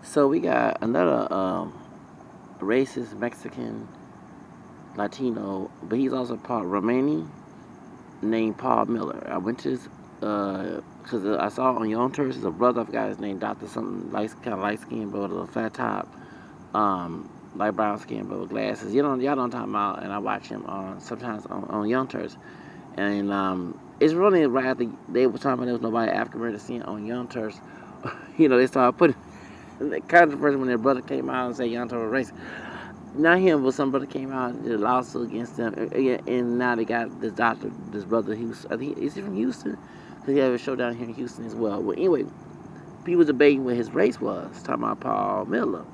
So we got another racist Mexican Latino, but he's also part Romani, named Paul Miller. I went to his, because I saw on Yonters, there's a brother, I forgot his name, Doctor something, kind of light skin, but with a flat top, light brown skin, but with glasses. Y'all don't talk about, and I watch him sometimes on Yonters. And it's really right after they were talking about there was nobody African American on Yonters. They started putting the controversy when their brother came out and said Yonters was racist. Not him, but some brother came out and did a lawsuit against them, and now they got this brother. I think, is he from Houston? Because he had a show down here in Houston as well. Well, anyway, people was debating what his race was, talking about Paul Miller,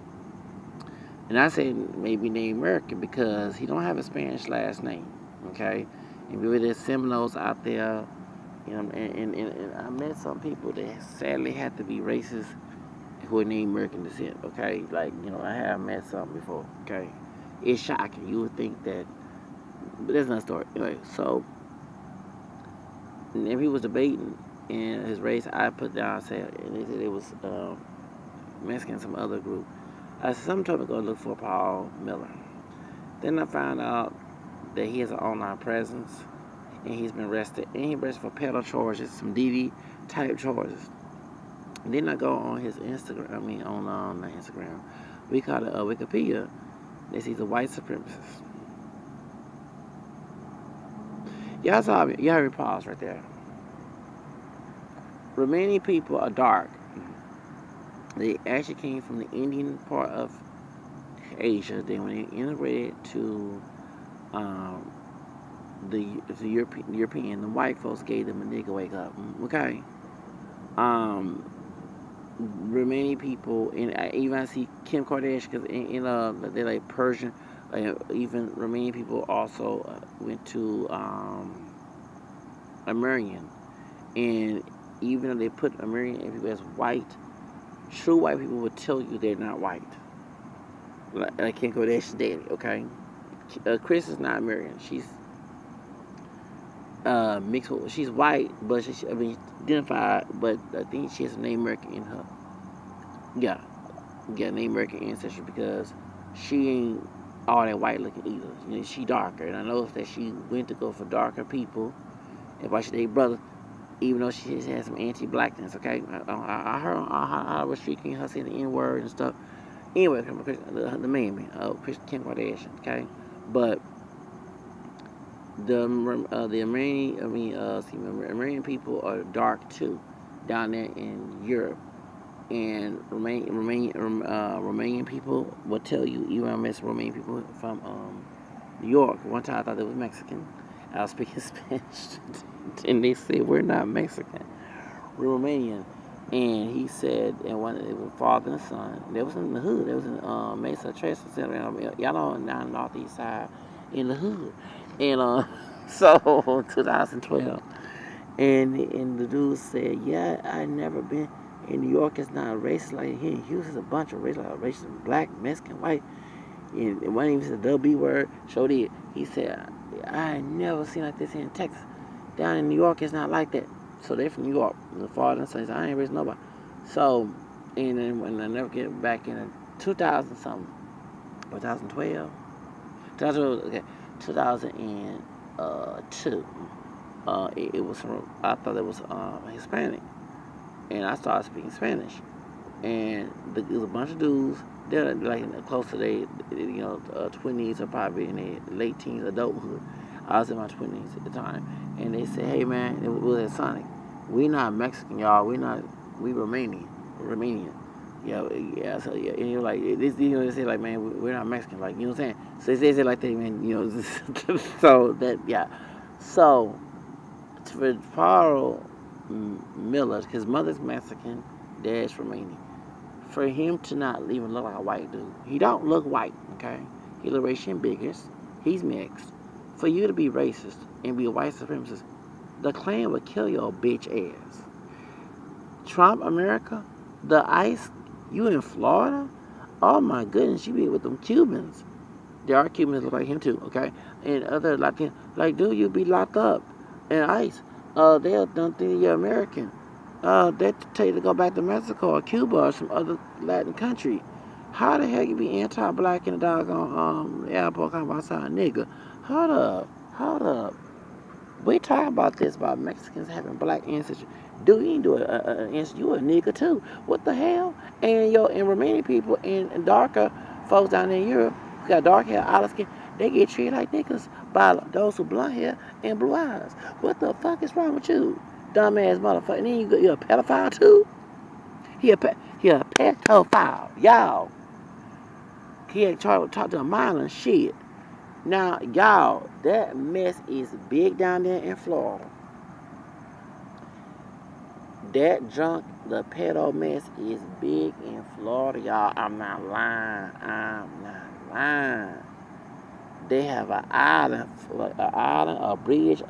and I said maybe Native American because he don't have a Spanish last name. Okay, and maybe there's Seminoles out there, and I met some people that sadly had to be racist who are Native American descent. Okay, I have met some before. Okay, it's shocking. You would think that, but that's another story. Anyway, so and if he was debating in his race, I put down, said, and they said it was Mexican, some other group. I said, someone told me to go look for Paul Miller. Then I found out that he has an online presence, and he's been arrested. And he arrested for peddler charges, some DD type charges. And then I go on his Instagram, not Instagram, we call it Wikipedia. They say he's a white supremacist. Y'all saw me, y'all heard me pause right there. Romani people are dark. They actually came from the Indian part of Asia. Then when they integrated to the European, the white folks gave them a nigga wake up. Okay. Romani people, and even I see Kim Kardashian, because they're like Persian. Even Romani people also went to Armenian, and even though they put Armenian people as white, true white people would tell you they're not white. Like Kim Kardashian's daddy, okay? Chris is not Armenian. She's mixed with, she's white, but identified, but I think she has a Native American in her. Yeah, Native American ancestry because she ain't all that white looking either. She darker, and I noticed that she went to go for darker people, and why she date brother, even though she has some anti-blackness. Okay, I heard I was streaking her saying the N-word and stuff. Anyway, the main Kim Kardashian. Okay, but the Armenian people are dark too, down there in Europe. And Romanian people will tell you, even I met some Romanian people from New York. One time I thought they was Mexican. I was speaking Spanish, and they said, we're not Mexican, we're Romanian. And he said, and one it was father and son. They was in the hood. They was in Mesa, Chester, y'all know, down the northeast side in the hood. And so 2012, and the dude said, yeah, I never been. In New York, it's not racist like here in Houston. It's a bunch of races, black, Mexican, white. And one even said the B word. Showed it. He said, I ain't never seen like this here in Texas. Down in New York, it's not like that. So they're from New York. The father and son said, I ain't raised nobody. So, and then when I never get back in 2000 something, 2012, 2002. It was from, I thought it was Hispanic, and I started speaking Spanish. And there was a bunch of dudes. They're like close to their, 20s or probably in their late teens, adulthood. I was in my 20s at the time, and they said, "Hey man, it was at Sonic. We not Mexican, y'all. We Romanian. Yeah. So yeah, and you're like, this, they say like, man, we're not Mexican, like, you know what I'm saying? So they say it like that, man, so that, yeah. So for Paul Miller, his mother's Mexican, dad's Romanian. For him to not even look like a white dude, he don't look white, okay? He look racial ambiguous. He's mixed. For you to be racist and be a white supremacist, the Klan would kill your bitch ass. Trump, America, the ICE, you in Florida? Oh my goodness, you be with them Cubans. There are Cubans look like him too, okay? And other Latino, like, dude, you be locked up in ICE. They don't think you're American. they tell you to go back to Mexico or Cuba or some other Latin country. How the hell you be anti-black in the doggone airport talking about outside nigga? Hold up, hold up. We talk about this about Mexicans having black ancestry. Dude, you ain't do you a nigga too. What the hell? And Romani people and darker folks down in Europe who got dark hair, olive skin, they get treated like niggas by those with blonde hair and blue eyes. What the fuck is wrong with you? Dumbass motherfucker. And then you're a pedophile too? He a pedophile. Y'all. He ain't trying to talk to a minor and shit. Now, y'all, that mess is big down there in Florida. That junk, the pedo mess is big in Florida, y'all. I'm not lying. I'm not lying. They have a bridge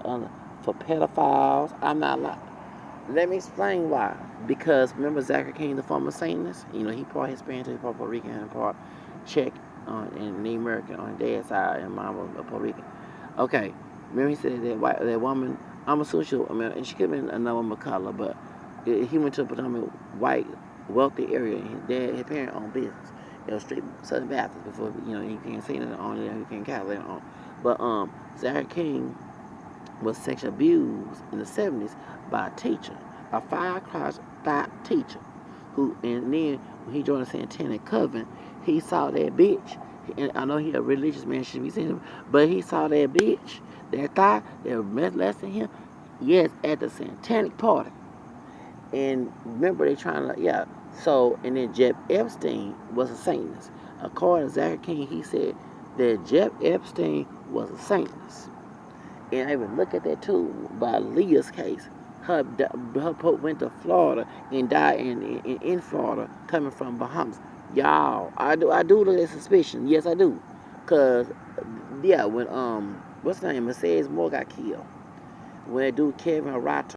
for pedophiles. I'm not lying. Let me explain why. Because remember Zachary King, the former Satanist? You know, he part Hispanic, he part Puerto Rican, and part Czech and Native American on his dad's side, and mom was Puerto Rican. Okay, remember he said that woman, I'm assuming and she could have been another woman of color, but he went to a predominantly white, wealthy area, and his parents owned business. It was straight Southern Baptist before, you can't say that on it, you can't calculate it on. But Zachary King was sexually abused in the 70s by a teacher, a firecracker teacher, and then when he joined the Satanic Coven, he saw that bitch. And I know he a religious man, shouldn't be saying it, but he saw that bitch, that thought, that was molesting him, yes, at the Satanic party. And remember, they trying to, yeah. So, and then Jeff Epstein was a Satanist. According to Zachary King, he said that Jeff Epstein was a Satanist. And I even look at that too by Leah's case. Her Pope went to Florida and died in Florida, coming from Bahamas. Y'all, I do look at suspicion. Yes, I do, cause yeah, when what's his name, Mercedes Moore got killed. When that dude Kevin Harata